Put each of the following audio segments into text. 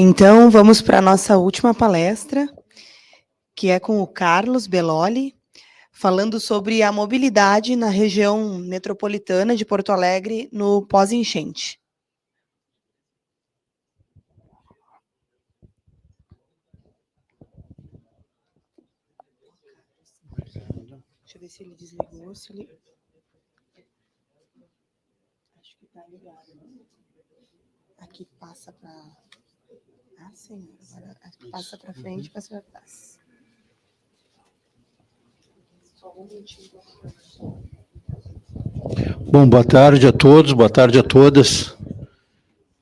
Então, vamos para a nossa última palestra, que é com o Carlos Belloli, falando sobre a mobilidade na região metropolitana de Porto Alegre no pós-enchente. Deixa eu ver se ele desligou, se ele... Acho que está ligado. Aqui passa para... Ah, sim. Agora passa para frente e passa para trás. Só um minutinho. Bom, boa tarde a todos, boa tarde a todas.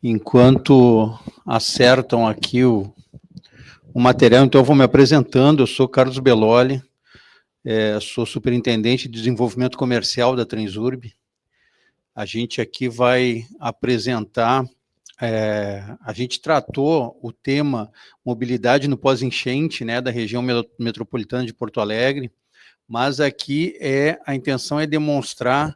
Enquanto acertam aqui o material, então eu vou me apresentando. Eu sou Carlos Belloli, sou superintendente de desenvolvimento comercial da Transurb. A gente aqui vai apresentar, a gente tratou o tema mobilidade no pós-enchente, né, da região metropolitana de Porto Alegre, mas aqui a intenção é demonstrar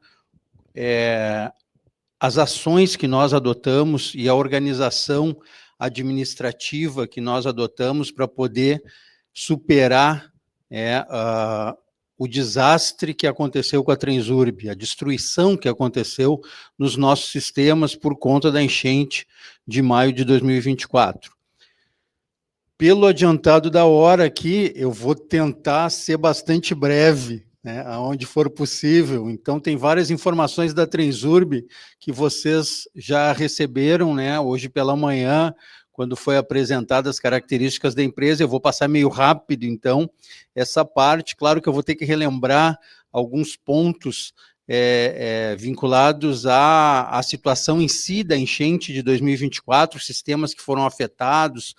as ações que nós adotamos e a organização administrativa que nós adotamos para poder superar o desastre que aconteceu com a Transurb, a destruição que aconteceu nos nossos sistemas por conta da enchente de maio de 2024. Pelo adiantado da hora aqui, eu vou tentar ser bastante breve, né, aonde for possível. Então, tem várias informações da Transurb que vocês já receberam, né, hoje pela manhã, quando foi apresentadas as características da empresa. Eu vou passar meio rápido, então, essa parte. Claro que eu vou ter que relembrar alguns pontos vinculados à situação em si da enchente de 2024, sistemas que foram afetados,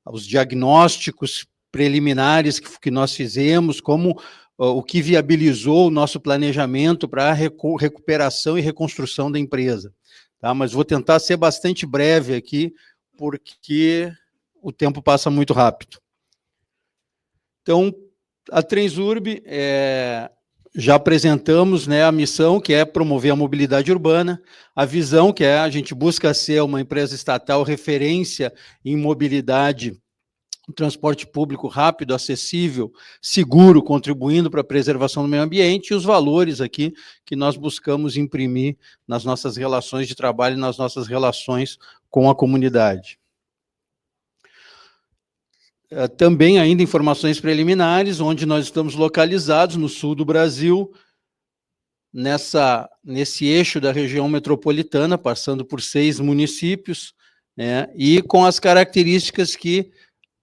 os diagnósticos preliminares que nós fizemos, como o que viabilizou o nosso planejamento para a recuperação e reconstrução da empresa. Tá? Mas vou tentar ser bastante breve aqui, porque o tempo passa muito rápido. Então, a Transurb, já apresentamos, né, a missão, que é promover a mobilidade urbana, a visão, que a gente busca ser uma empresa estatal referência em mobilidade, transporte público rápido, acessível, seguro, contribuindo para a preservação do meio ambiente, e os valores aqui que nós buscamos imprimir nas nossas relações de trabalho e nas nossas relações com a comunidade. Também ainda informações preliminares, onde nós estamos localizados no sul do Brasil, nesse eixo da região metropolitana, passando por 6 municípios, né, e com as características que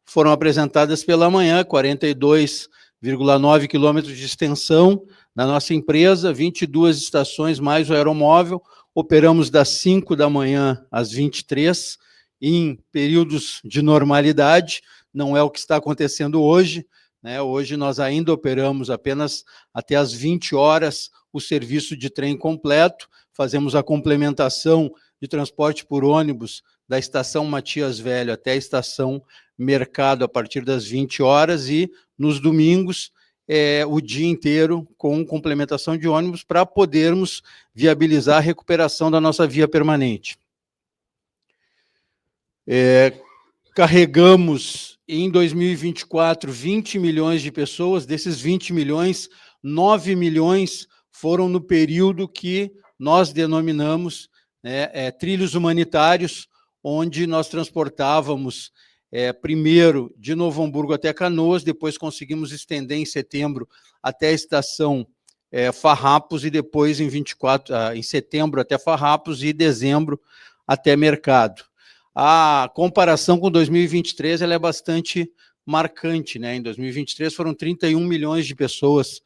foram apresentadas pela manhã: 42,9 quilômetros de extensão na nossa empresa, 22 estações mais o aeromóvel, operamos das 5 da manhã às 23, em períodos de normalidade. Não é o que está acontecendo hoje, né? Hoje nós ainda operamos apenas até às 20 horas o serviço de trem completo, fazemos a complementação de transporte por ônibus da estação Matias Velho até a estação Mercado a partir das 20 horas, e nos domingos o dia inteiro com complementação de ônibus para podermos viabilizar a recuperação da nossa via permanente. Carregamos em 2024 20 milhões de pessoas, desses 20 milhões, 9 milhões foram no período que nós denominamos trilhos humanitários, onde nós transportávamos primeiro de Novo Hamburgo até Canoas, depois conseguimos estender em setembro até a estação Farrapos, e depois em setembro até Farrapos e dezembro até Mercado. A comparação com 2023 ela é bastante marcante, né? Em 2023 foram 31 milhões de pessoas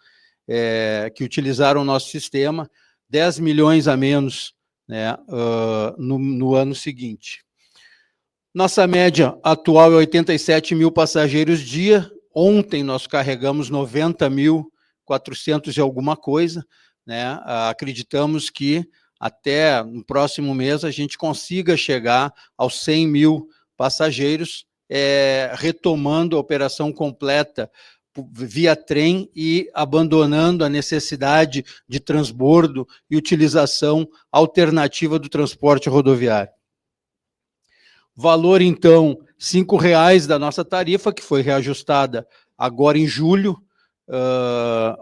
que utilizaram o nosso sistema, 10 milhões a menos, né, no ano seguinte. Nossa média atual é 87 mil passageiros dia. Ontem nós carregamos 90.400 e alguma coisa, né? Acreditamos que até no próximo mês a gente consiga chegar aos 100 mil passageiros, retomando a operação completa via trem e abandonando a necessidade de transbordo e utilização alternativa do transporte rodoviário. Valor, então, R$ 5,00 da nossa tarifa, que foi reajustada agora em julho,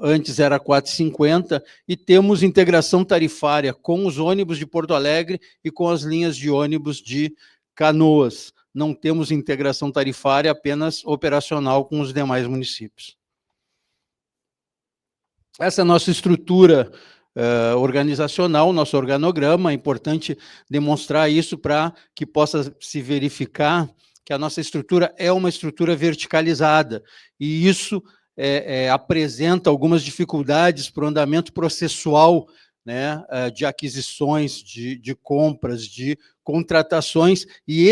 antes era R$ 4,50, e temos integração tarifária com os ônibus de Porto Alegre e com as linhas de ônibus de Canoas. Não temos integração tarifária, apenas operacional com os demais municípios. Essa é a nossa estrutura organizacional, nosso organograma. É importante demonstrar isso para que possa se verificar que a nossa estrutura é uma estrutura verticalizada, e isso apresenta algumas dificuldades para o andamento processual, né, de aquisições, de compras, de contratações, e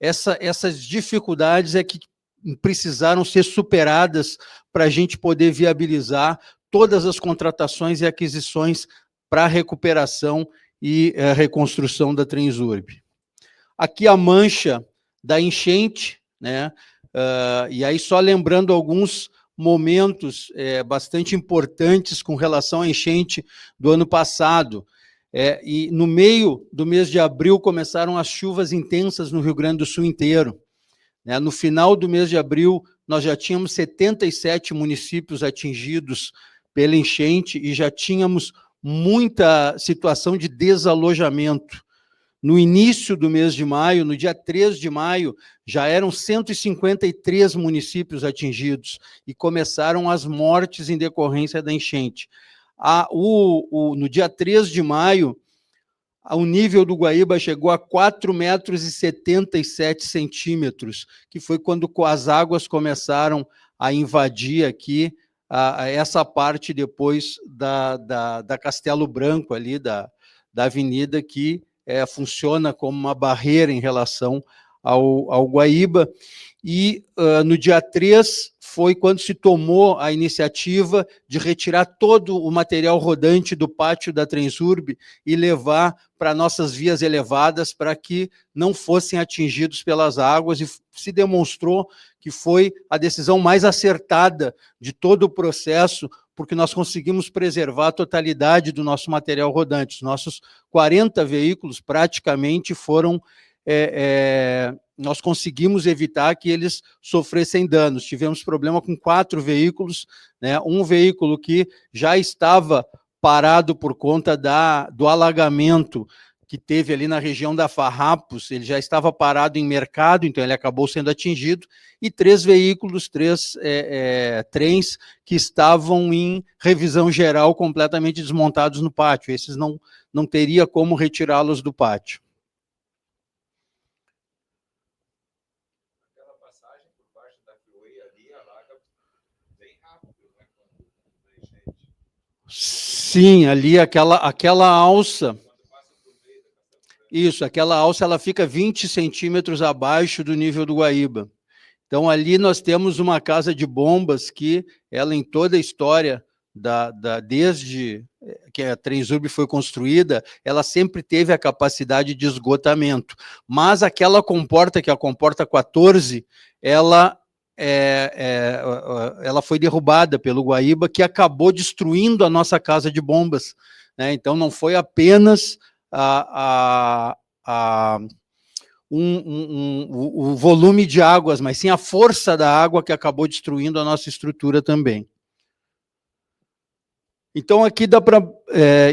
essas dificuldades que precisaram ser superadas para a gente poder viabilizar todas as contratações e aquisições para recuperação e reconstrução da Transurb. Aqui a mancha da enchente, né? E aí só lembrando alguns momentos bastante importantes com relação à enchente do ano passado. E no meio do mês de abril começaram as chuvas intensas no Rio Grande do Sul inteiro. No final do mês de abril, nós já tínhamos 77 municípios atingidos pela enchente e já tínhamos muita situação de desalojamento. No início do mês de maio, no dia 3 de maio, já eram 153 municípios atingidos e começaram as mortes em decorrência da enchente. No dia 3 de maio, o nível do Guaíba chegou a 4,77 metros, que foi quando as águas começaram a invadir aqui essa parte depois da Castelo Branco, ali da avenida, que funciona como uma barreira em relação ao Guaíba. E no dia 3 foi quando se tomou a iniciativa de retirar todo o material rodante do pátio da Transurb e levar para nossas vias elevadas para que não fossem atingidos pelas águas, e se demonstrou que foi a decisão mais acertada de todo o processo, porque nós conseguimos preservar a totalidade do nosso material rodante. Os nossos 40 veículos praticamente foram... nós conseguimos evitar que eles sofressem danos. Tivemos problema com 4 veículos, né? Um veículo que já estava parado por conta do alagamento que teve ali na região da Farrapos, ele já estava parado em mercado, então ele acabou sendo atingido, e 3 veículos, 3 trens que estavam em revisão geral, completamente desmontados no pátio. Esses não teria como retirá-los do pátio. Sim, ali aquela alça, isso, aquela alça ela fica 20 centímetros abaixo do nível do Guaíba. Então ali nós temos uma casa de bombas que ela, em toda a história, desde que a Transurb foi construída, ela sempre teve a capacidade de esgotamento, mas aquela comporta, que é a comporta 14, ela foi derrubada pelo Guaíba, que acabou destruindo a nossa casa de bombas, né? Então não foi apenas o volume de águas, mas sim a força da água que acabou destruindo a nossa estrutura também. Então aqui dá para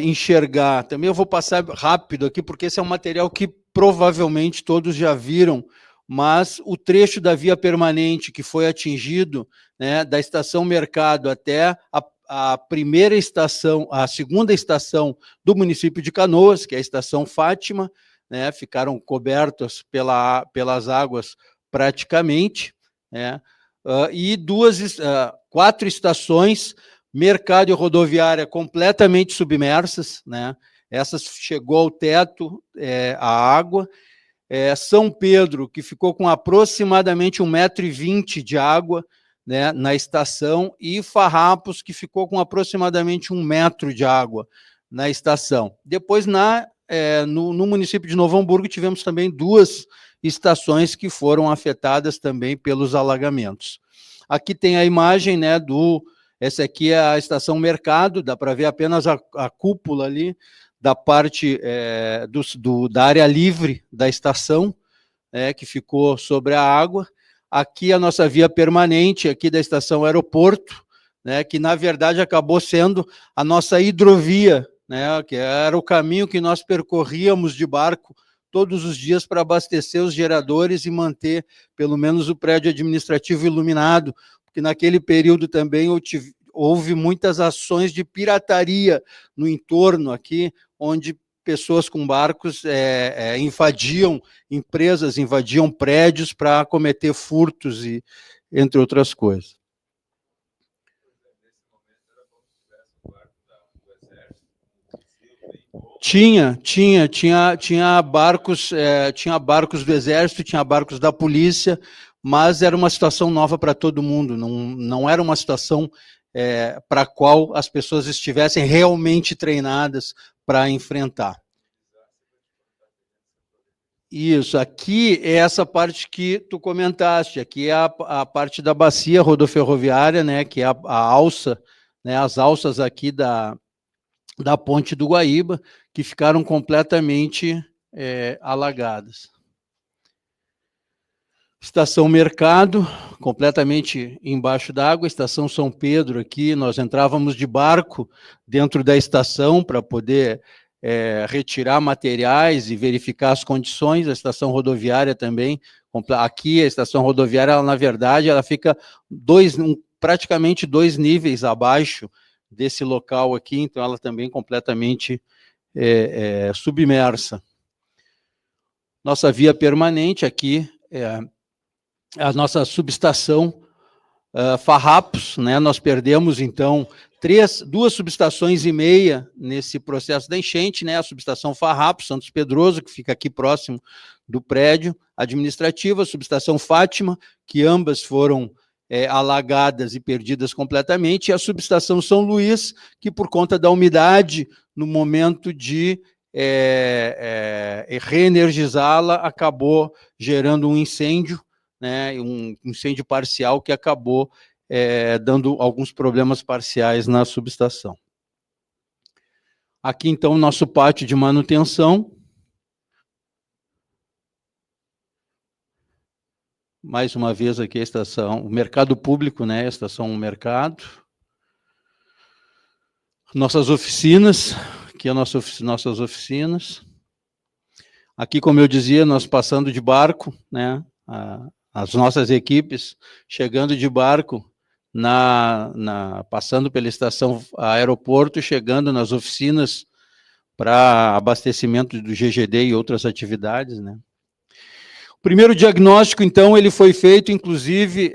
enxergar, também eu vou passar rápido aqui, porque esse é um material que provavelmente todos já viram, mas o trecho da via permanente que foi atingido, né, da estação Mercado até a primeira estação, a segunda estação do município de Canoas, que é a estação Fátima, né, ficaram cobertas pelas águas praticamente, né, e 4 estações, Mercado e Rodoviária, completamente submersas, né, essas chegou ao teto a água. São Pedro, que ficou com aproximadamente 1,20 m de água, né, na estação, e Farrapos, que ficou com aproximadamente 1 metro de água na estação. Depois, no município de Novo Hamburgo, tivemos também 2 estações que foram afetadas também pelos alagamentos. Aqui tem a imagem, né, essa aqui é a estação Mercado, dá para ver apenas a cúpula ali, da parte da área livre da estação, que ficou sobre a água. Aqui a nossa via permanente, aqui da estação aeroporto, que na verdade acabou sendo a nossa hidrovia, que era o caminho que nós percorríamos de barco todos os dias para abastecer os geradores e manter pelo menos o prédio administrativo iluminado, porque naquele período também houve muitas ações de pirataria no entorno aqui, onde pessoas com barcos invadiam empresas, invadiam prédios para cometer furtos, e entre outras coisas. Tinha barcos do Exército, tinha barcos da polícia, mas era uma situação nova para todo mundo, não era uma situação para a qual as pessoas estivessem realmente treinadas para enfrentar. Isso, aqui é essa parte que tu comentaste, aqui é a parte da bacia rodoferroviária, que é a alça, as alças aqui da ponte do Guaíba, que ficaram completamente alagadas. Estação Mercado, completamente embaixo d'água. Estação São Pedro, aqui nós entrávamos de barco dentro da estação para poder retirar materiais e verificar as condições. A estação rodoviária também, aqui a estação rodoviária, ela, na verdade, ela fica praticamente 2 níveis abaixo desse local aqui, então ela também completamente submersa. Nossa via permanente aqui é a nossa subestação Farrapos, nós perdemos, então, 2 subestações e meia nesse processo da enchente, a subestação Farrapos, Santos Pedroso, que fica aqui próximo do prédio administrativo, a subestação Fátima, que ambas foram alagadas e perdidas completamente, e a subestação São Luís, que por conta da umidade, no momento de reenergizá-la, acabou gerando um incêndio, um incêndio parcial que acabou dando alguns problemas parciais na subestação. Aqui, então, nosso pátio de manutenção. Mais uma vez aqui a estação, o mercado público, a estação Mercado. Nossas oficinas, aqui nossas oficinas. Aqui, como eu dizia, nós passando de barco, as nossas equipes chegando de barco, passando pela estação aeroporto, chegando nas oficinas para abastecimento do GGD e outras atividades, O primeiro diagnóstico, então, ele foi feito, inclusive,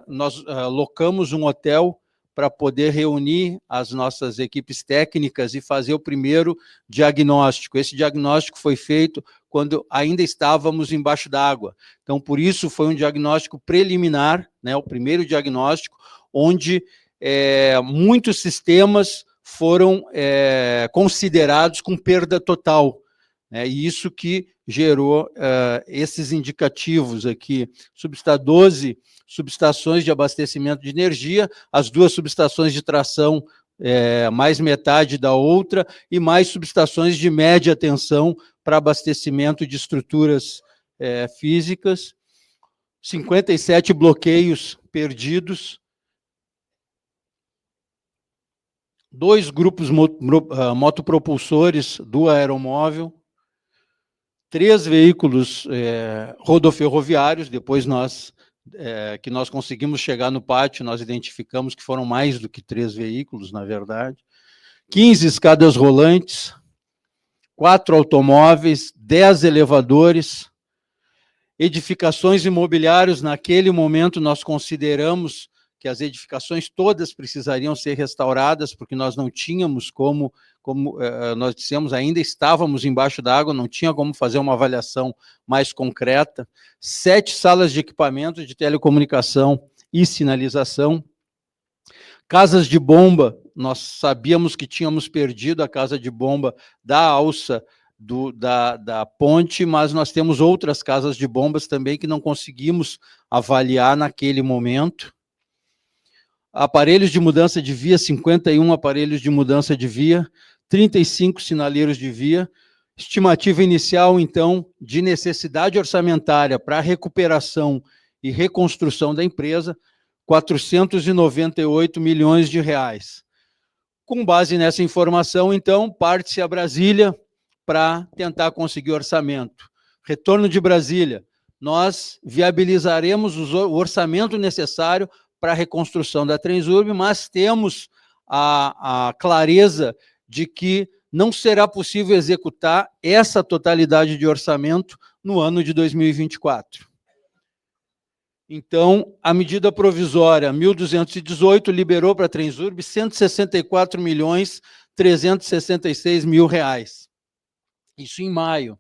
nós locamos um hotel para poder reunir as nossas equipes técnicas e fazer o primeiro diagnóstico. Esse diagnóstico foi feito quando ainda estávamos embaixo d'água. Então, por isso, foi um diagnóstico preliminar, o primeiro diagnóstico, onde muitos sistemas foram considerados com perda total. E isso que gerou esses indicativos aqui, 12 subestações de abastecimento de energia, as 2 subestações de tração, mais metade da outra, e mais subestações de média tensão para abastecimento de estruturas físicas, 57 bloqueios perdidos, 2 grupos motopropulsores do aeromóvel, 3 veículos rodoferroviários. Depois que nós conseguimos chegar no pátio, nós identificamos que foram mais do que 3 veículos, na verdade, 15 escadas rolantes, 4 automóveis, 10 elevadores, edificações imobiliárias. Naquele momento nós consideramos que as edificações todas precisariam ser restauradas, porque nós não tínhamos como nós dissemos, ainda estávamos embaixo d'água, não tinha como fazer uma avaliação mais concreta. 7 salas de equipamento de telecomunicação e sinalização. Casas de bomba, nós sabíamos que tínhamos perdido a casa de bomba da alça da ponte, mas nós temos outras casas de bombas também que não conseguimos avaliar naquele momento. Aparelhos de mudança de via, 51 aparelhos de mudança de via, 35 sinaleiros de via, Estimativa inicial, então, de necessidade orçamentária para a recuperação e reconstrução da empresa, 498 milhões de reais. Com base nessa informação, então, parte-se a Brasília para tentar conseguir orçamento. Retorno de Brasília, nós viabilizaremos o orçamento necessário para a reconstrução da Transurb, mas temos a clareza de que não será possível executar essa totalidade de orçamento no ano de 2024. Então, a medida provisória 1.218 liberou para a Transurb 164.366.000 reais. Isso em maio.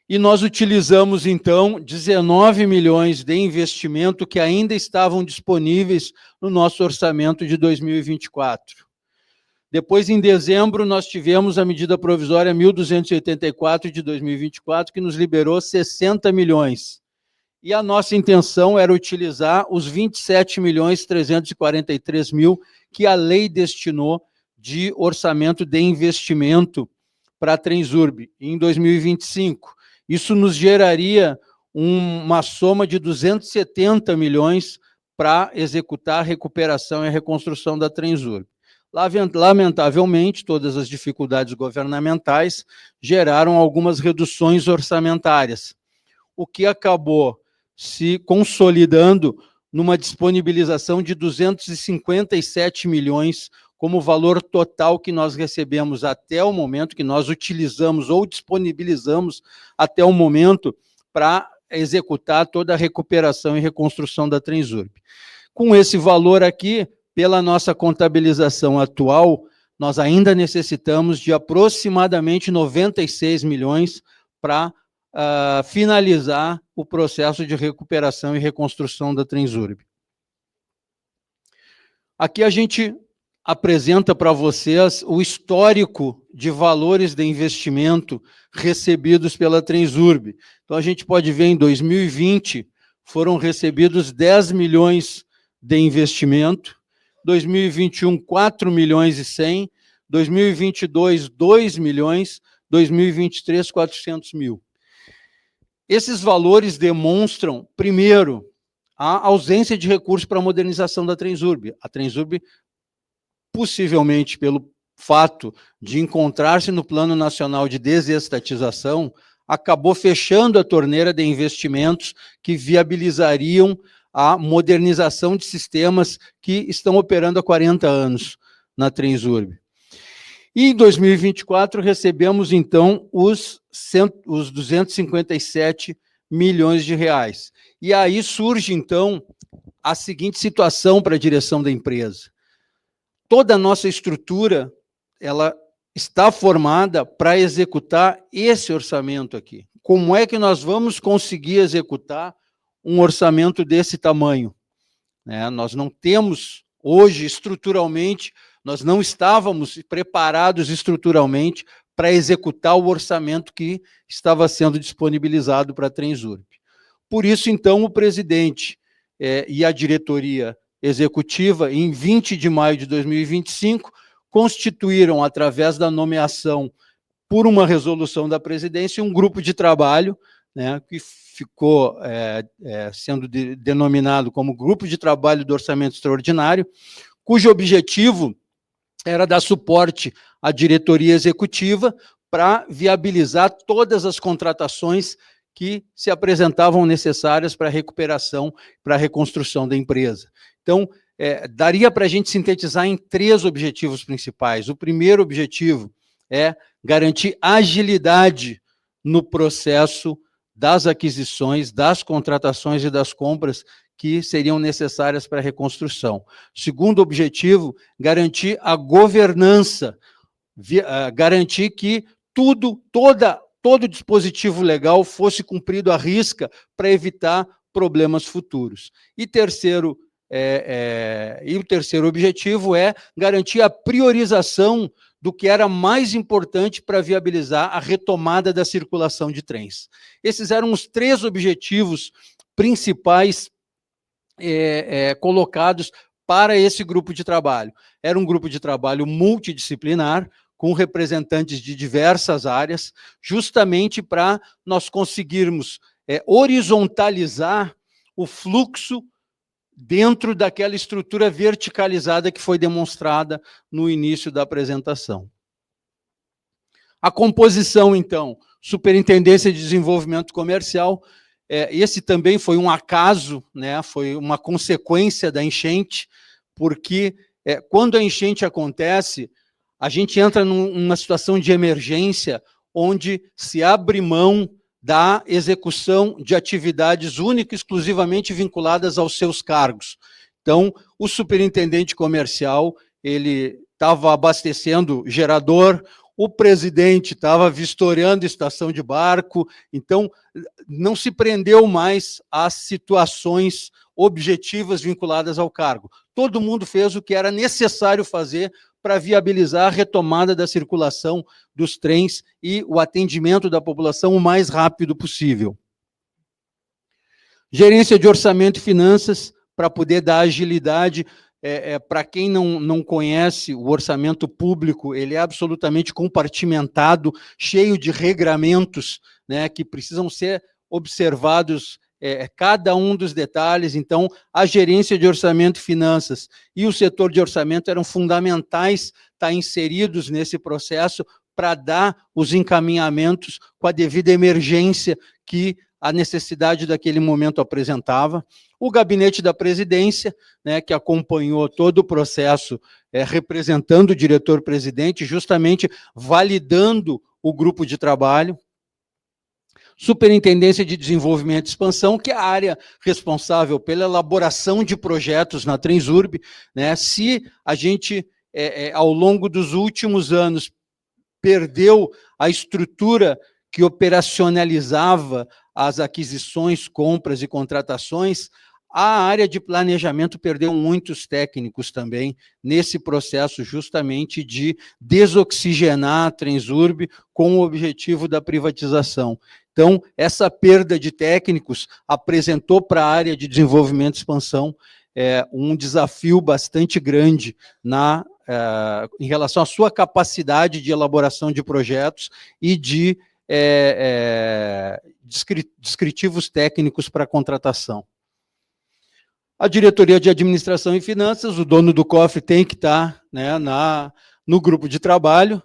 E nós utilizamos, então, 19 milhões de investimento que ainda estavam disponíveis no nosso orçamento de 2024. Depois, em dezembro, nós tivemos a medida provisória 1.284 de 2024, que nos liberou 60 milhões. E a nossa intenção era utilizar os 27.343.000 que a lei destinou de orçamento de investimento para a Transurb em 2025. Isso nos geraria uma soma de 270 milhões para executar a recuperação e a reconstrução da Transurb. Lamentavelmente, todas as dificuldades governamentais geraram algumas reduções orçamentárias, o que acabou se consolidando numa disponibilização de 257 milhões como valor total que nós recebemos até o momento, que nós utilizamos ou disponibilizamos até o momento para executar toda a recuperação e reconstrução da Transurb. Com esse valor aqui, pela nossa contabilização atual, nós ainda necessitamos de aproximadamente 96 milhões para finalizar o processo de recuperação e reconstrução da Transurb. Aqui a gente apresenta para vocês o histórico de valores de investimento recebidos pela Transurb. Então, a gente pode ver, em 2020, foram recebidos 10 milhões de investimento, 2021, 4 milhões e 100, 2022, 2 milhões, 2023, 400 mil. Esses valores demonstram, primeiro, a ausência de recursos para a modernização da Transurb. A Transurb, possivelmente pelo fato de encontrar-se no Plano Nacional de Desestatização, acabou fechando a torneira de investimentos que viabilizariam a modernização de sistemas que estão operando há 40 anos na Transurb. E em 2024 recebemos, então, os 257 milhões de reais. E aí surge, então, a seguinte situação para a direção da empresa. Toda a nossa estrutura, ela está formada para executar esse orçamento aqui. Como é que nós vamos conseguir executar um orçamento desse tamanho? Nós não temos, hoje, estruturalmente, nós não estávamos preparados estruturalmente para executar o orçamento que estava sendo disponibilizado para a Transurb. Por isso, então, o presidente e a diretoria executiva, em 20 de maio de 2025, constituíram, através da nomeação por uma resolução da presidência, um grupo de trabalho, que ficou sendo denominado como Grupo de Trabalho do Orçamento Extraordinário, cujo objetivo era dar suporte à diretoria executiva para viabilizar todas as contratações que se apresentavam necessárias para a recuperação, para a reconstrução da empresa. Então, daria para a gente sintetizar em 3 objetivos principais. O primeiro objetivo é garantir agilidade no processo das aquisições, das contratações e das compras que seriam necessárias para a reconstrução. Segundo objetivo, garantir a governança, garantir que todo dispositivo legal fosse cumprido à risca para evitar problemas futuros. E o terceiro objetivo é garantir a priorização do que era mais importante para viabilizar a retomada da circulação de trens. Esses eram os 3 objetivos principais colocados para esse grupo de trabalho. Era um grupo de trabalho multidisciplinar, com representantes de diversas áreas, justamente para nós conseguirmos horizontalizar o fluxo dentro daquela estrutura verticalizada que foi demonstrada no início da apresentação. A composição, então, Superintendência de Desenvolvimento Comercial, esse também foi um acaso, né, foi uma consequência da enchente, porque quando a enchente acontece, a gente entra numa situação de emergência, onde se abre mão da execução de atividades única e exclusivamente vinculadas aos seus cargos. Então, o superintendente comercial, ele estava abastecendo gerador, o presidente estava vistoriando estação de barco, então não se prendeu mais às situações objetivas vinculadas ao cargo. Todo mundo fez o que era necessário fazer para viabilizar a retomada da circulação dos trens e o atendimento da população o mais rápido possível. Gerência de Orçamento e Finanças, para poder dar agilidade. Para quem não conhece, o orçamento público, ele é absolutamente compartimentado, cheio de regramentos, né, que precisam ser observados, cada um dos detalhes. Então, a gerência de orçamento e finanças e o setor de orçamento eram fundamentais estar inseridos nesse processo para dar os encaminhamentos com a devida emergência que a necessidade daquele momento apresentava. O gabinete da presidência, né, que acompanhou todo o processo, representando o diretor-presidente, justamente validando o grupo de trabalho. Superintendência de Desenvolvimento e Expansão, que é a área responsável pela elaboração de projetos na Transurb, né? Se a gente, ao longo dos últimos anos, perdeu a estrutura que operacionalizava as aquisições, compras e contratações, a área de planejamento perdeu muitos técnicos também nesse processo justamente de desoxigenar a Transurb com o objetivo da privatização. Então, essa perda de técnicos apresentou para a área de desenvolvimento e expansão um desafio bastante grande em relação à sua capacidade de elaboração de projetos e de descritivos técnicos para contratação. A diretoria de administração e finanças, o dono do cofre tem que estar, né, no grupo de trabalho.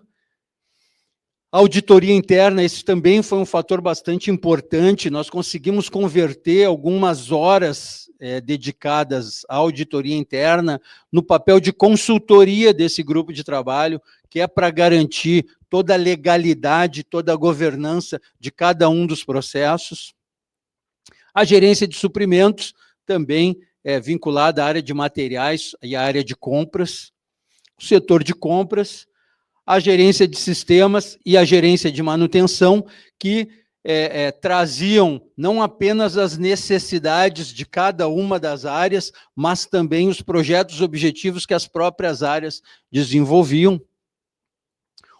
A auditoria interna, esse também foi um fator bastante importante, nós conseguimos converter algumas horas dedicadas à auditoria interna no papel de consultoria desse grupo de trabalho, que é para garantir toda a legalidade, toda a governança de cada um dos processos. A gerência de suprimentos, também vinculada à área de materiais e à área de compras. O setor de compras, a gerência de sistemas e a gerência de manutenção, que traziam não apenas as necessidades de cada uma das áreas, mas também os projetos objetivos que as próprias áreas desenvolviam.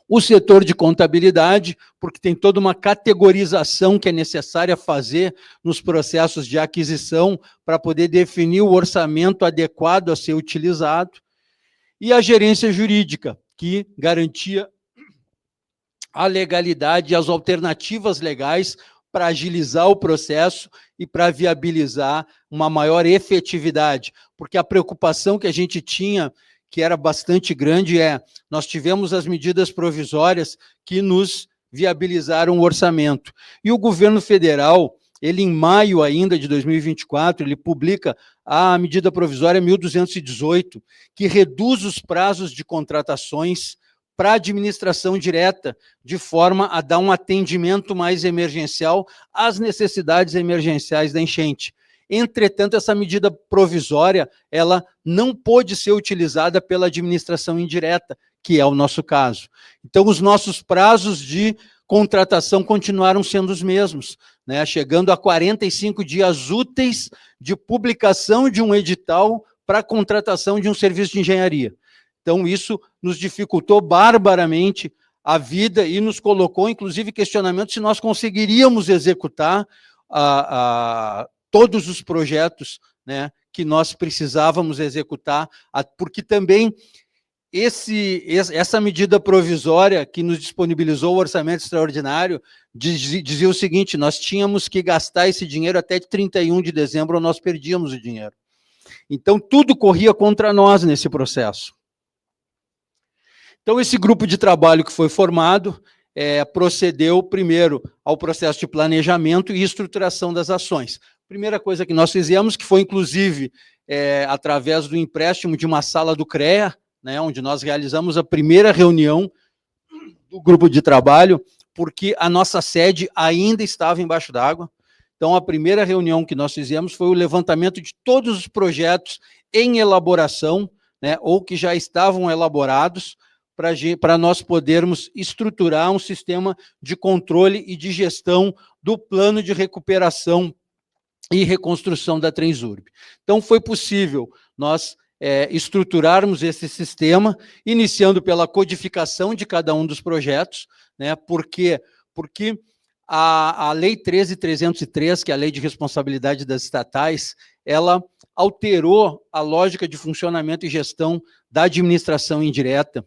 O setor de contabilidade, porque tem toda uma categorização que é necessária fazer nos processos de aquisição para poder definir o orçamento adequado a ser utilizado. E a gerência jurídica, que garantia a legalidade e as alternativas legais para agilizar o processo e para viabilizar uma maior efetividade, porque a preocupação que a gente tinha, que era bastante grande, nós tivemos as medidas provisórias que nos viabilizaram o orçamento. E o governo federal, ele em maio ainda de 2024, ele publica a medida provisória 1218, que reduz os prazos de contratações para a administração direta, de forma a dar um atendimento mais emergencial às necessidades emergenciais da enchente. Entretanto, essa medida provisória, ela não pôde ser utilizada pela administração indireta, que é o nosso caso. Então, os nossos prazos de contratação continuaram sendo os mesmos, né, chegando a 45 dias úteis de publicação de um edital para a contratação de um serviço de engenharia. Então, isso nos dificultou barbaramente a vida e nos colocou, inclusive, questionamento se nós conseguiríamos executar todos os projetos, né, que nós precisávamos executar, porque também essa medida provisória que nos disponibilizou o orçamento extraordinário dizia o seguinte: nós tínhamos que gastar esse dinheiro até 31 de dezembro, ou nós perdíamos o dinheiro. Então, tudo corria contra nós nesse processo. Então, esse grupo de trabalho que foi formado procedeu primeiro ao processo de planejamento e estruturação das ações. Primeira coisa que nós fizemos, que foi inclusive através do empréstimo de uma sala do CREA, né, onde nós realizamos a primeira reunião do grupo de trabalho, porque a nossa sede ainda estava embaixo d'água. Então, a primeira reunião que nós fizemos foi o levantamento de todos os projetos em elaboração, né, ou que já estavam elaborados, para nós podermos estruturar um sistema de controle e de gestão do plano de recuperação e reconstrução da Transurb. Então, foi possível nós estruturarmos esse sistema, iniciando pela codificação de cada um dos projetos, né? Porque a Lei 13.303, que é a Lei de Responsabilidade das Estatais, ela alterou a lógica de funcionamento e gestão da administração indireta,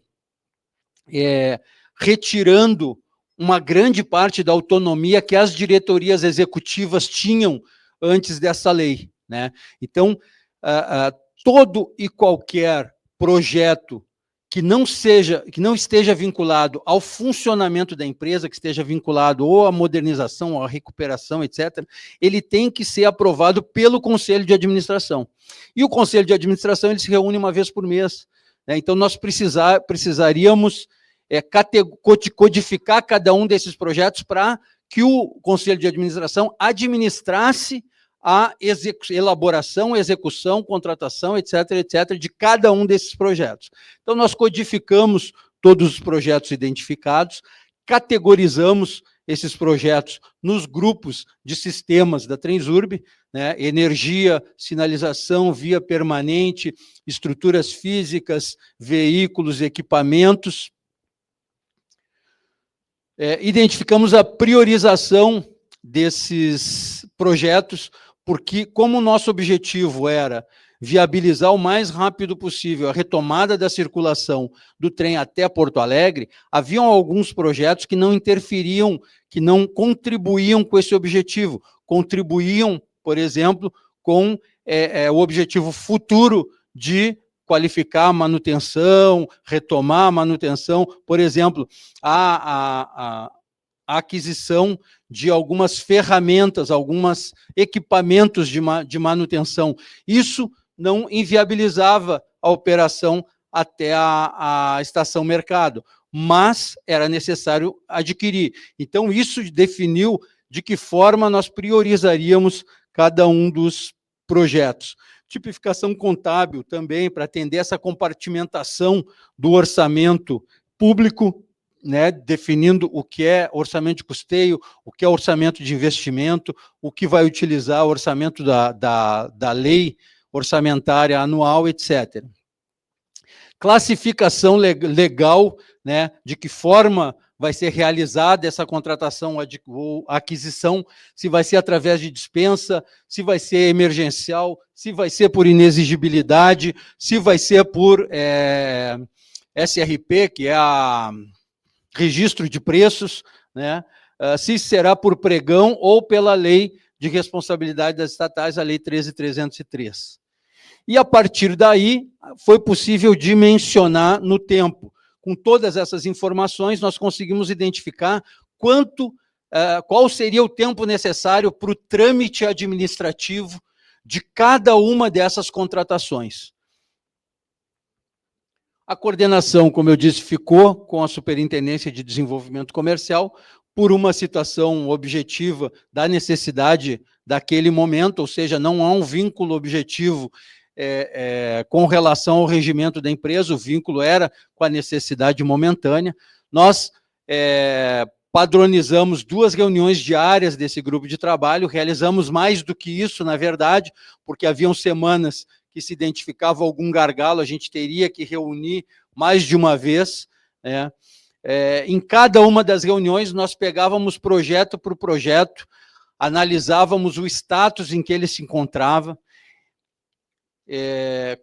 retirando uma grande parte da autonomia que as diretorias executivas tinham antes dessa lei, né? Então, todo e qualquer projeto que não esteja vinculado ao funcionamento da empresa, que esteja vinculado ou à modernização, ou à recuperação, etc., ele tem que ser aprovado pelo Conselho de Administração. E o Conselho de Administração ele se reúne uma vez por mês, né? Então, nós precisaríamos codificar cada um desses projetos para que o Conselho de Administração administrasse a elaboração, execução, contratação, etc., de cada um desses projetos. Então, nós codificamos todos os projetos identificados, categorizamos esses projetos nos grupos de sistemas da Transurb, né, energia, sinalização, via permanente, estruturas físicas, veículos, equipamentos. Identificamos a priorização desses projetos, porque como o nosso objetivo era viabilizar o mais rápido possível a retomada da circulação do trem até Porto Alegre, haviam alguns projetos que não interferiam, que não contribuíam com esse objetivo, contribuíam, por exemplo, com o objetivo futuro de qualificar a manutenção, retomar a manutenção, por exemplo, a aquisição de algumas ferramentas, alguns equipamentos de manutenção. Isso não inviabilizava a operação até a estação mercado, mas era necessário adquirir. Então, isso definiu de que forma nós priorizaríamos cada um dos projetos. Tipificação contábil também, para atender essa compartimentação do orçamento público, né, definindo o que é orçamento de custeio, o que é orçamento de investimento, o que vai utilizar o orçamento da lei orçamentária anual, etc. Classificação legal, né, de que forma vai ser realizada essa contratação ou aquisição, se vai ser através de dispensa, se vai ser emergencial, se vai ser por inexigibilidade, se vai ser por SRP, que é a registro de preços, né? Se será por pregão ou pela Lei de Responsabilidade das Estatais, a Lei 13.303. E, a partir daí, foi possível dimensionar no tempo. Com todas essas informações, nós conseguimos identificar qual seria o tempo necessário para o trâmite administrativo de cada uma dessas contratações. A coordenação, como eu disse, ficou com a Superintendência de Desenvolvimento Comercial por uma situação objetiva da necessidade daquele momento, ou seja, não há um vínculo objetivo com relação ao regimento da empresa, o vínculo era com a necessidade momentânea. Nós padronizamos 2 reuniões diárias desse grupo de trabalho, realizamos mais do que isso, na verdade, porque haviam semanas que se identificava algum gargalo, a gente teria que reunir mais de uma vez, né? Em cada uma das reuniões, nós pegávamos projeto por projeto, analisávamos o status em que ele se encontrava,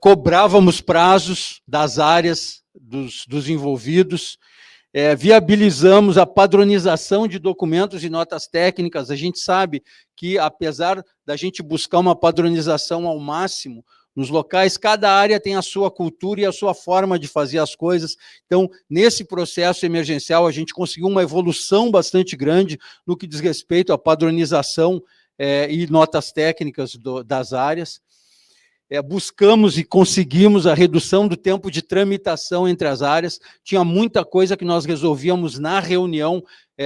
cobrávamos prazos das áreas dos envolvidos, viabilizamos a padronização de documentos e notas técnicas. A gente sabe que, apesar da gente buscar uma padronização ao máximo nos locais, cada área tem a sua cultura e a sua forma de fazer as coisas. Então, nesse processo emergencial, a gente conseguiu uma evolução bastante grande no que diz respeito à padronização e notas técnicas das áreas. Buscamos e conseguimos a redução do tempo de tramitação entre as áreas. Tinha muita coisa que nós resolvíamos na reunião.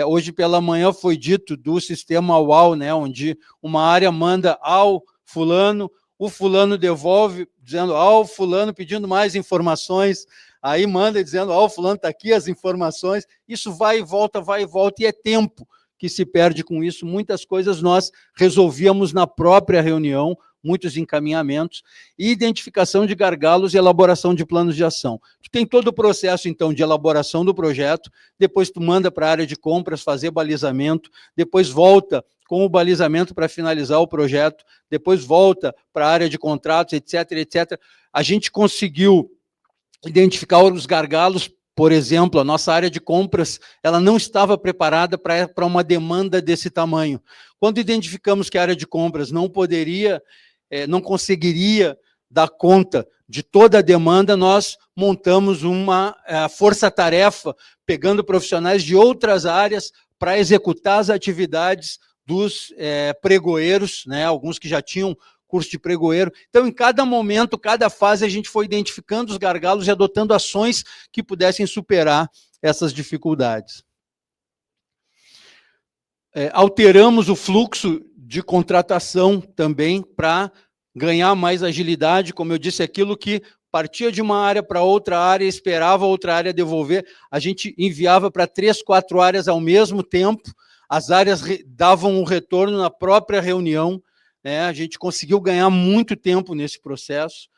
Hoje pela manhã foi dito do sistema UAU, né, onde uma área manda ao fulano, o fulano devolve dizendo ao fulano, pedindo mais informações, aí manda dizendo ao fulano, está aqui as informações. Isso vai e volta, e é tempo que se perde com isso. Muitas coisas nós resolvíamos na própria reunião, muitos encaminhamentos, e identificação de gargalos e elaboração de planos de ação. Tu tem todo o processo, então, de elaboração do projeto, depois tu manda para a área de compras fazer balizamento, depois volta com o balizamento para finalizar o projeto, depois volta para a área de contratos, etc, etc. A gente conseguiu identificar os gargalos. Por exemplo, a nossa área de compras, ela não estava preparada para uma demanda desse tamanho. Quando identificamos que a área de compras não poderia, não conseguiria dar conta de toda a demanda, nós montamos uma força-tarefa, pegando profissionais de outras áreas para executar as atividades dos pregoeiros, né, alguns que já tinham curso de pregoeiro. Então, em cada momento, cada fase, a gente foi identificando os gargalos e adotando ações que pudessem superar essas dificuldades. Alteramos o fluxo de contratação também para ganhar mais agilidade. Como eu disse, aquilo que partia de uma área para outra área, esperava outra área devolver, a gente enviava para 3, 4 áreas ao mesmo tempo, as áreas davam um retorno na própria reunião. A gente conseguiu ganhar muito tempo nesse processo,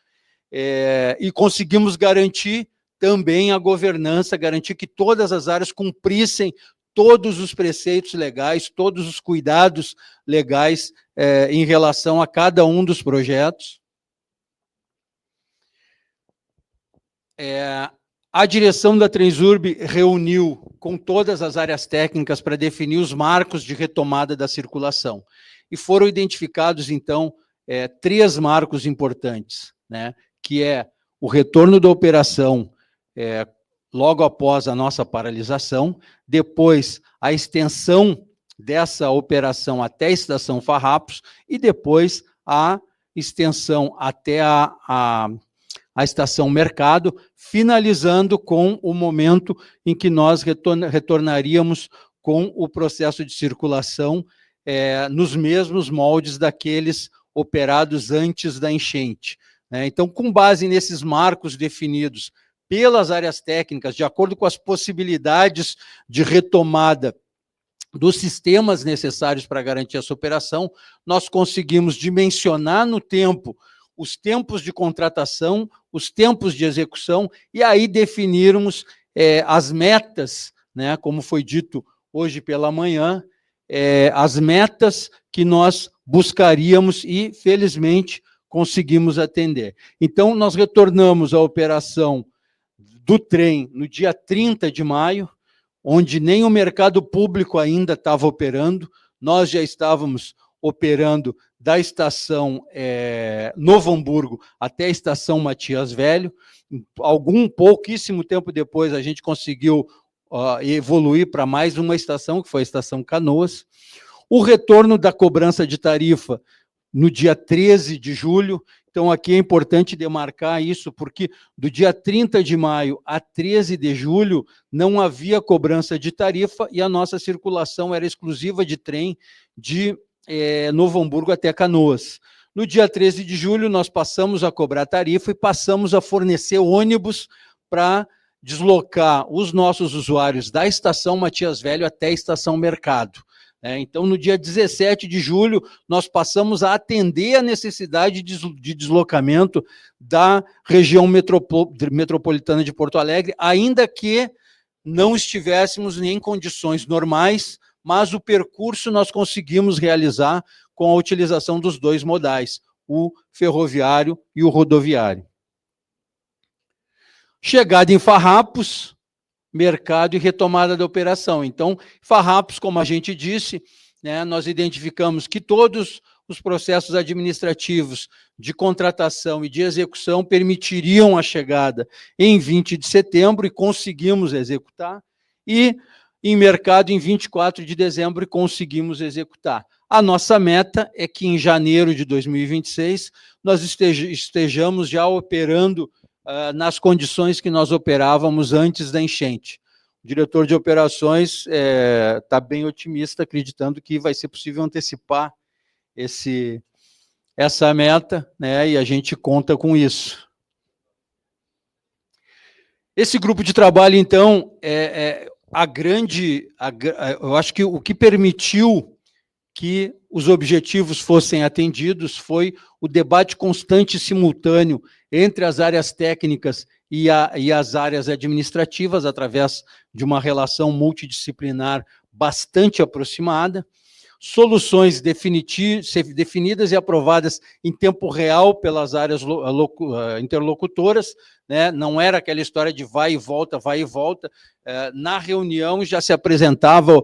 e conseguimos garantir também a governança, garantir que todas as áreas cumprissem todos os preceitos legais, todos os cuidados legais em relação a cada um dos projetos. A direção da Transurb reuniu com todas as áreas técnicas para definir os marcos de retomada da circulação. E foram identificados, então, 3 marcos importantes, né, que é o retorno da operação logo após a nossa paralisação, depois a extensão dessa operação até a Estação Farrapos e depois a extensão até a Estação Mercado, finalizando com o momento em que nós retornaríamos com o processo de circulação nos mesmos moldes daqueles operados antes da enchente. Então, com base nesses marcos definidos pelas áreas técnicas, de acordo com as possibilidades de retomada dos sistemas necessários para garantir essa operação, nós conseguimos dimensionar no tempo os tempos de contratação, os tempos de execução, e aí definirmos as metas, né, como foi dito hoje pela manhã, as metas que nós buscaríamos e, felizmente, conseguimos atender. Então, nós retornamos à operação do trem no dia 30 de maio, onde nem o mercado público ainda estava operando, nós já estávamos operando da estação Novo Hamburgo até a estação Matias Velho. Pouquíssimo tempo depois, a gente conseguiu evoluir para mais uma estação, que foi a estação Canoas. O retorno da cobrança de tarifa no dia 13 de julho, então aqui é importante demarcar isso, porque do dia 30 de maio a 13 de julho não havia cobrança de tarifa e a nossa circulação era exclusiva de trem de Novo Hamburgo até Canoas. No dia 13 de julho, nós passamos a cobrar tarifa e passamos a fornecer ônibus para deslocar os nossos usuários da estação Matias Velho até a estação Mercado. Então, no dia 17 de julho, nós passamos a atender a necessidade de deslocamento da região metropolitana de Porto Alegre, ainda que não estivéssemos em condições normais, mas o percurso nós conseguimos realizar com a utilização dos 2 modais, o ferroviário e o rodoviário. Chegada em Farrapos, mercado e retomada da operação. Então, Farrapos, como a gente disse, né, nós identificamos que todos os processos administrativos de contratação e de execução permitiriam a chegada em 20 de setembro e conseguimos executar, e em mercado em 24 de dezembro e conseguimos executar. A nossa meta é que em janeiro de 2026 nós estejamos já operando nas condições que nós operávamos antes da enchente. O diretor de operações está bem otimista, acreditando que vai ser possível antecipar essa meta, né, e a gente conta com isso. Esse grupo de trabalho, então, eu acho que o que permitiu que os objetivos fossem atendidos foi o debate constante e simultâneo entre as áreas técnicas e as áreas administrativas, através de uma relação multidisciplinar bastante aproximada, soluções definidas e aprovadas em tempo real pelas áreas interlocutoras, né? Não era aquela história de vai e volta, na reunião já se apresentava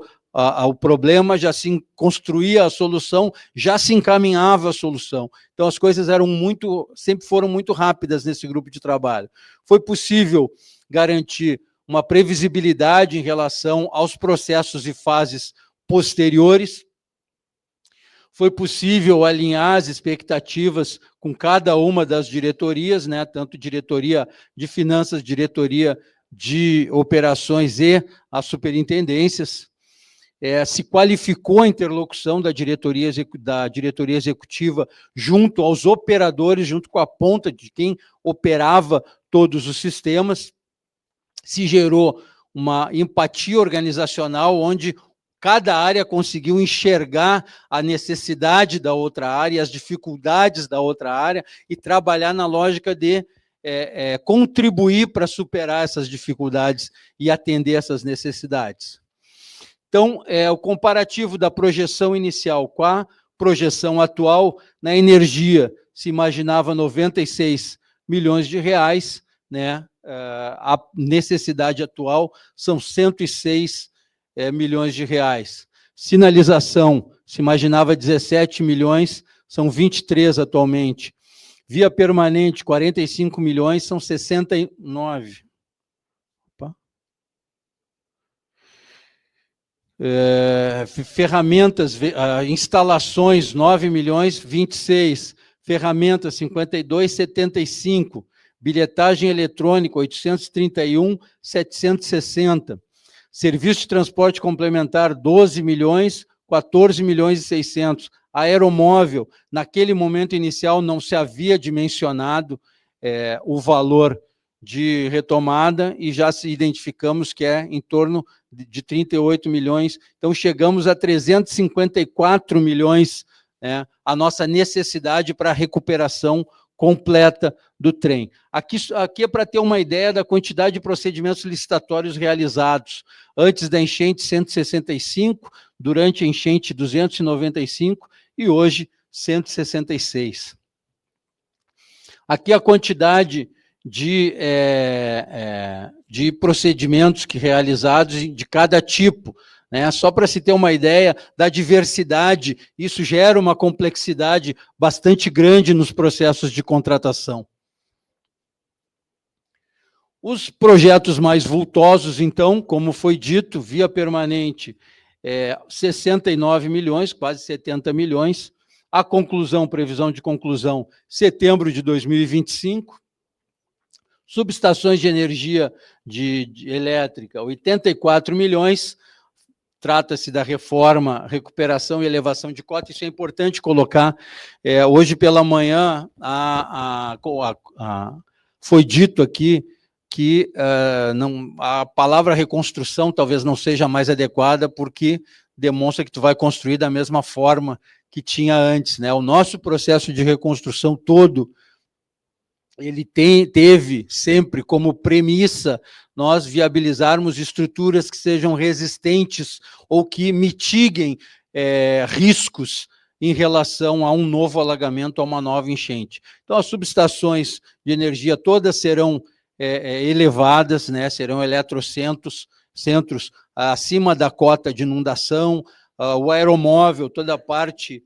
o problema, já se construía a solução, já se encaminhava a solução. Então, as coisas sempre foram muito rápidas nesse grupo de trabalho. Foi possível garantir uma previsibilidade em relação aos processos e fases posteriores. Foi possível alinhar as expectativas com cada uma das diretorias, né, tanto diretoria de finanças, diretoria de operações e as superintendências. Se qualificou a interlocução da diretoria executiva junto aos operadores, junto com a ponta de quem operava todos os sistemas. Se gerou uma empatia organizacional, onde cada área conseguiu enxergar a necessidade da outra área, as dificuldades da outra área, e trabalhar na lógica de contribuir para superar essas dificuldades e atender essas necessidades. Então, o comparativo da projeção inicial com a projeção atual, na energia se imaginava 96 milhões de reais, né? A necessidade atual são 106 milhões de reais. Sinalização, se imaginava 17 milhões, são 23 atualmente. Via permanente, 45 milhões, são 69. Ferramentas, instalações, 9 milhões, 26. Ferramentas, 52, 75. Bilhetagem eletrônica, 831, 760. Serviço de transporte complementar, 12 milhões, 14 milhões e 600. Aeromóvel, naquele momento inicial não se havia dimensionado o valor de retomada, e já se identificamos que é em torno de 38 milhões, então chegamos a 354 milhões, né, a nossa necessidade para a recuperação completa do trem. Aqui é para ter uma ideia da quantidade de procedimentos licitatórios realizados. Antes da enchente, 165, durante a enchente, 295, e hoje, 166. Aqui a quantidade de procedimentos realizados de cada tipo, né? Só para se ter uma ideia da diversidade, isso gera uma complexidade bastante grande nos processos de contratação. Os projetos mais vultosos, então, como foi dito, via permanente, 69 milhões, quase 70 milhões, a conclusão, previsão de conclusão, setembro de 2025, subestações de energia elétrica, 84 milhões, trata-se da reforma, recuperação e elevação de cota. Isso é importante colocar. Hoje pela manhã foi dito aqui que a palavra reconstrução talvez não seja mais adequada, porque demonstra que tu vai construir da mesma forma que tinha antes, né? O nosso processo de reconstrução todo, ele teve sempre como premissa nós viabilizarmos estruturas que sejam resistentes ou que mitiguem riscos em relação a um novo alagamento, a uma nova enchente. Então, as subestações de energia todas serão elevadas, né? Serão eletrocentros acima da cota de inundação, o aeromóvel, toda a parte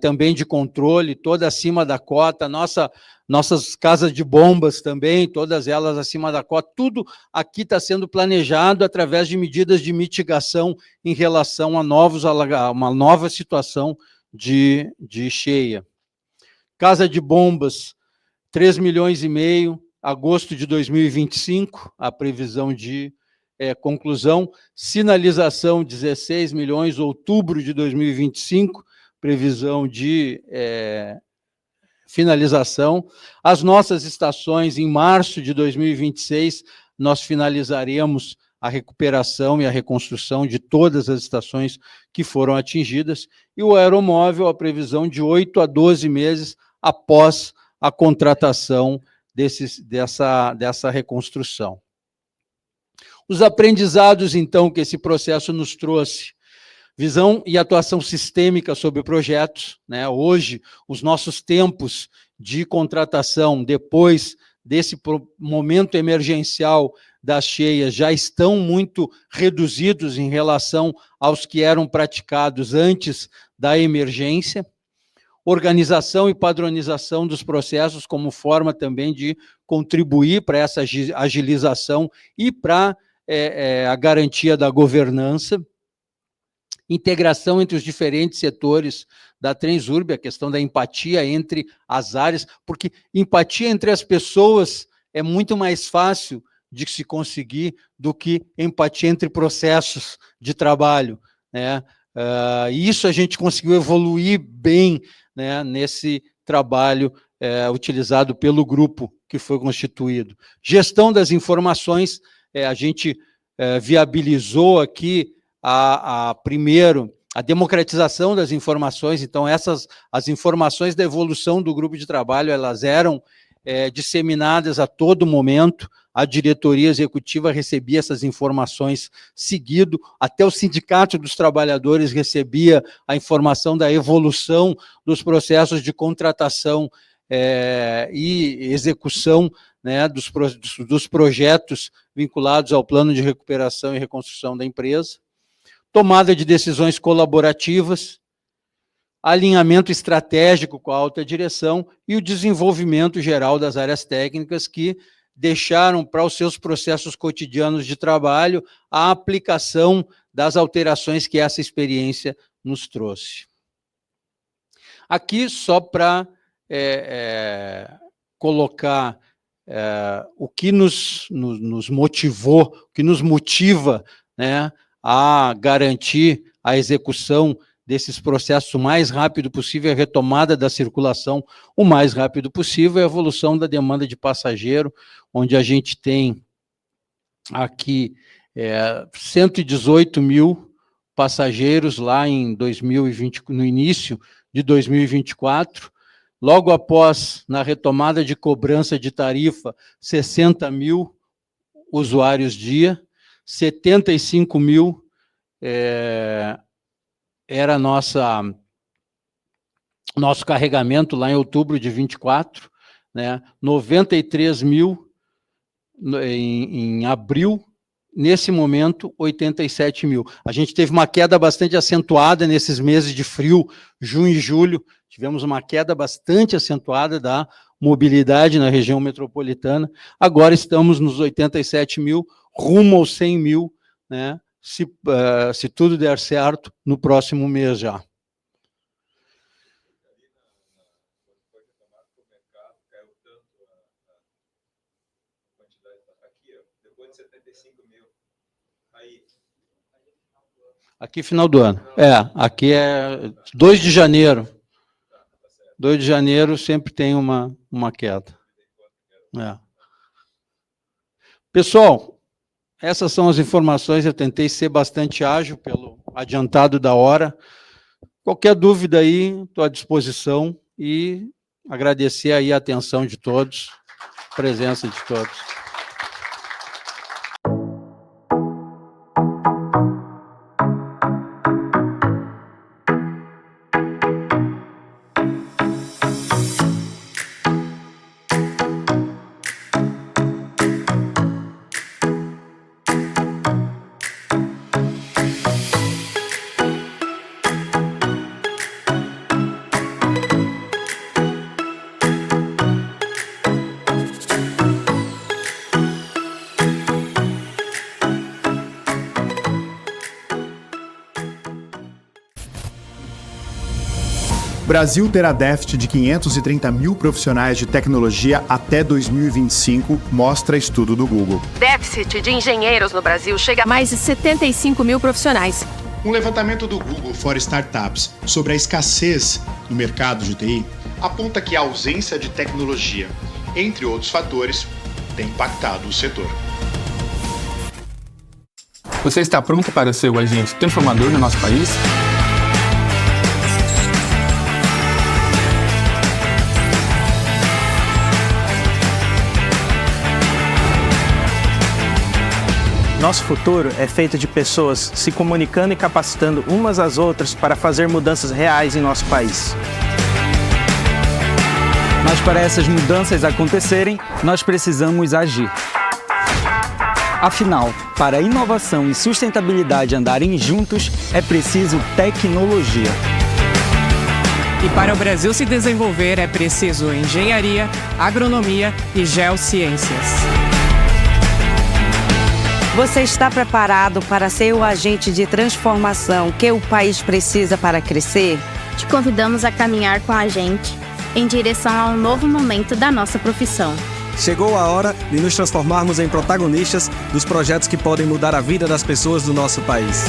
também de controle, toda acima da cota, nossas casas de bombas também, todas elas acima da cota, tudo aqui está sendo planejado através de medidas de mitigação em relação a uma nova situação de cheia. Casa de bombas, 3,5 milhões, agosto de 2025, a previsão de conclusão. Sinalização, 16 milhões, outubro de 2025, previsão de finalização. As nossas estações, em março de 2026, nós finalizaremos a recuperação e a reconstrução de todas as estações que foram atingidas. E o aeromóvel, a previsão de 8 a 12 meses após a contratação dessa reconstrução. Os aprendizados, então, que esse processo nos trouxe: visão e atuação sistêmica sobre projetos, né? Hoje, os nossos tempos de contratação, depois desse momento emergencial das cheias, já estão muito reduzidos em relação aos que eram praticados antes da emergência. Organização e padronização dos processos como forma também de contribuir para essa agilização e para a garantia da governança. Integração entre os diferentes setores da Transurb, a questão da empatia entre as áreas, porque empatia entre as pessoas é muito mais fácil de se conseguir do que empatia entre processos de trabalho, né? Isso a gente conseguiu evoluir bem, né, nesse trabalho utilizado pelo grupo que foi constituído. Gestão das informações, a gente viabilizou aqui primeiro a democratização das informações. Então, as informações da evolução do grupo de trabalho, elas eram disseminadas a todo momento. A diretoria executiva recebia essas informações seguido, até o sindicato dos trabalhadores recebia a informação da evolução dos processos de contratação e execução, né, dos projetos vinculados ao plano de recuperação e reconstrução da empresa. Tomada de decisões colaborativas, alinhamento estratégico com a alta direção e o desenvolvimento geral das áreas técnicas que deixaram para os seus processos cotidianos de trabalho a aplicação das alterações que essa experiência nos trouxe. Aqui, só para colocar o que nos motivou, o que nos motiva, né, a garantir a execução desses processos o mais rápido possível, a retomada da circulação o mais rápido possível, a evolução da demanda de passageiro, onde a gente tem aqui 118 mil passageiros lá em 2020, no início de 2024, logo após, na retomada de cobrança de tarifa, 60 mil usuários dia, 75 mil era nosso carregamento lá em outubro de 24, né? 93 mil em abril, nesse momento, 87 mil. A gente teve uma queda bastante acentuada nesses meses de frio, junho e julho, tivemos uma queda bastante acentuada da mobilidade na região metropolitana. Agora estamos nos 87 mil, rumo aos 100 mil, né? Se tudo der certo, no próximo mês já. Aqui, final do ano. Aqui é 2 de janeiro. 2 de janeiro sempre tem uma queda. Pessoal, essas são as informações. Eu tentei ser bastante ágil pelo adiantado da hora. Qualquer dúvida aí, estou à disposição e agradecer aí a atenção de todos, a presença de todos. Brasil terá déficit de 530 mil profissionais de tecnologia até 2025, mostra estudo do Google. Déficit de engenheiros no Brasil chega a mais de 75 mil profissionais. Um levantamento do Google for Startups sobre a escassez no mercado de TI aponta que a ausência de tecnologia, entre outros fatores, tem impactado o setor. Você está pronto para ser o agente transformador no nosso país? Nosso futuro é feito de pessoas se comunicando e capacitando umas às outras para fazer mudanças reais em nosso país. Mas para essas mudanças acontecerem, nós precisamos agir. Afinal, para a inovação e sustentabilidade andarem juntos, é preciso tecnologia. E para o Brasil se desenvolver, é preciso engenharia, agronomia e geociências. Você está preparado para ser o agente de transformação que o país precisa para crescer? Te convidamos a caminhar com a gente em direção a um novo momento da nossa profissão. Chegou a hora de nos transformarmos em protagonistas dos projetos que podem mudar a vida das pessoas do nosso país.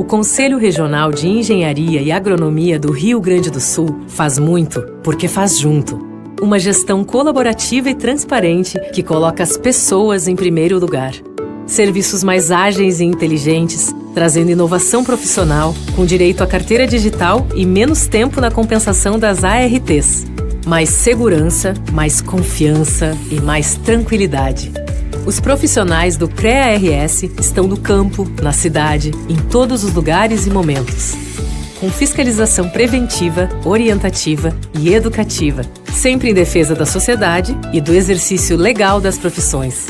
O Conselho Regional de Engenharia e Agronomia do Rio Grande do Sul faz muito, porque faz junto. Uma gestão colaborativa e transparente que coloca as pessoas em primeiro lugar. Serviços mais ágeis e inteligentes, trazendo inovação profissional, com direito à carteira digital e menos tempo na compensação das ARTs. Mais segurança, mais confiança e mais tranquilidade. Os profissionais do CREA-RS estão no campo, na cidade, em todos os lugares e momentos. Com fiscalização preventiva, orientativa e educativa, sempre em defesa da sociedade e do exercício legal das profissões.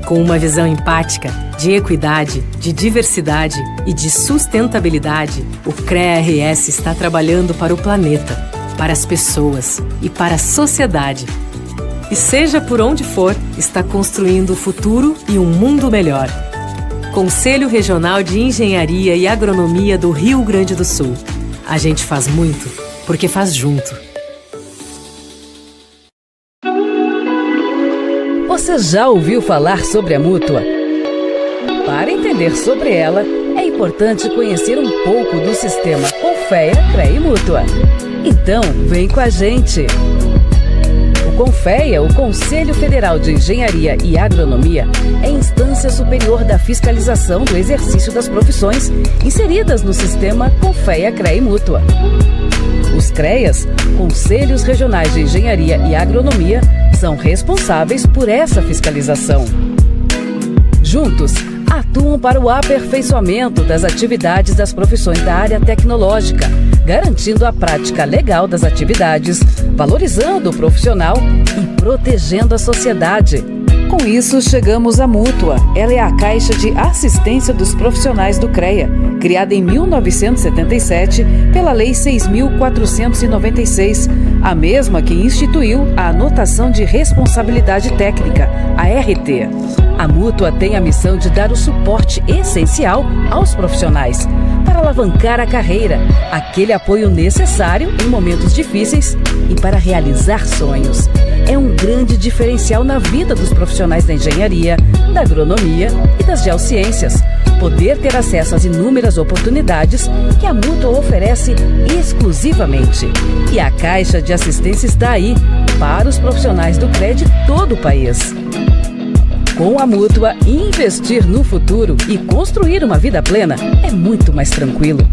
Com uma visão empática, de equidade, de diversidade e de sustentabilidade, o CREA-RS está trabalhando para o planeta, para as pessoas e para a sociedade. E seja por onde for, está construindo o futuro e um mundo melhor. Conselho Regional de Engenharia e Agronomia do Rio Grande do Sul. A gente faz muito, porque faz junto. Você já ouviu falar sobre a Mútua? Para entender sobre ela, é importante conhecer um pouco do sistema Confea, CREA e Mútua. Então, vem com a gente! O Confea, o Conselho Federal de Engenharia e Agronomia, é instância superior da fiscalização do exercício das profissões inseridas no sistema Confea, CREA e Mútua. Os CREAs, Conselhos Regionais de Engenharia e Agronomia, são responsáveis por essa fiscalização. Juntos, atuam para o aperfeiçoamento das atividades das profissões da área tecnológica, garantindo a prática legal das atividades, valorizando o profissional e protegendo a sociedade. Com isso, chegamos à Mútua. Ela é a Caixa de Assistência dos Profissionais do CREA, criada em 1977 pela Lei 6.496, a mesma que instituiu a Anotação de Responsabilidade Técnica, a RT. A Mútua tem a missão de dar o suporte essencial aos profissionais para alavancar a carreira, aquele apoio necessário em momentos difíceis e para realizar sonhos. É um grande diferencial na vida dos profissionais da engenharia, da agronomia e das geociências. Poder ter acesso às inúmeras oportunidades que a Mútua oferece exclusivamente. E a Caixa de Assistência está aí para os profissionais do CREA de todo o país. Com a Mútua, investir no futuro e construir uma vida plena é muito mais tranquilo.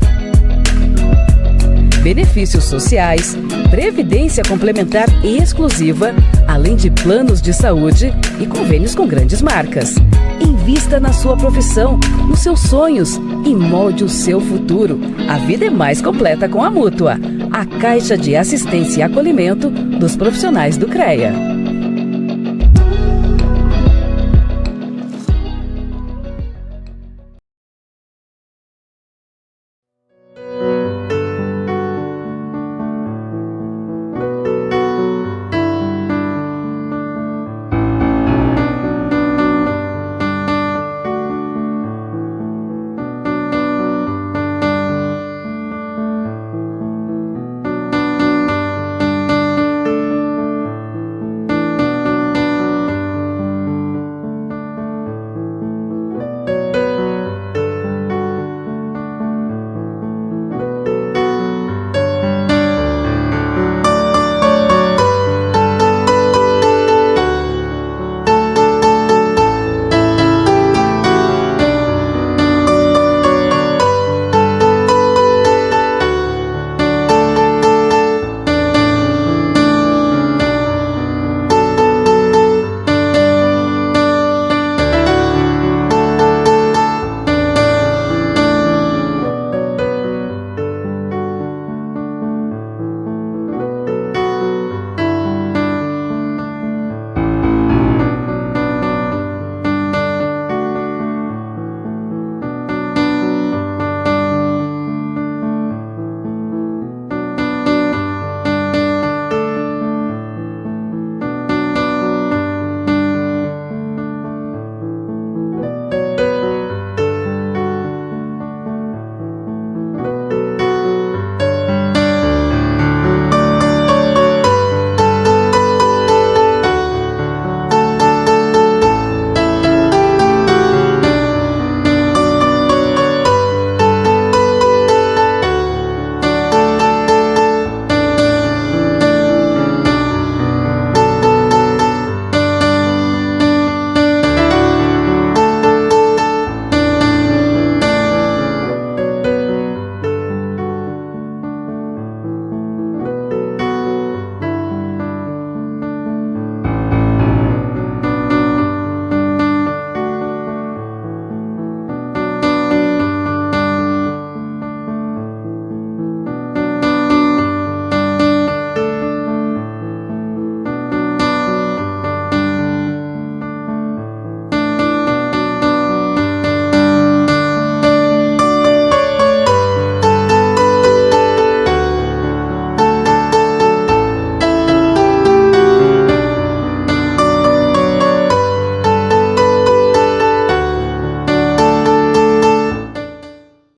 Benefícios sociais, previdência complementar exclusiva, além de planos de saúde e convênios com grandes marcas. Invista na sua profissão, nos seus sonhos e molde o seu futuro. A vida é mais completa com a Mútua, a Caixa de Assistência e Acolhimento dos Profissionais do CREA.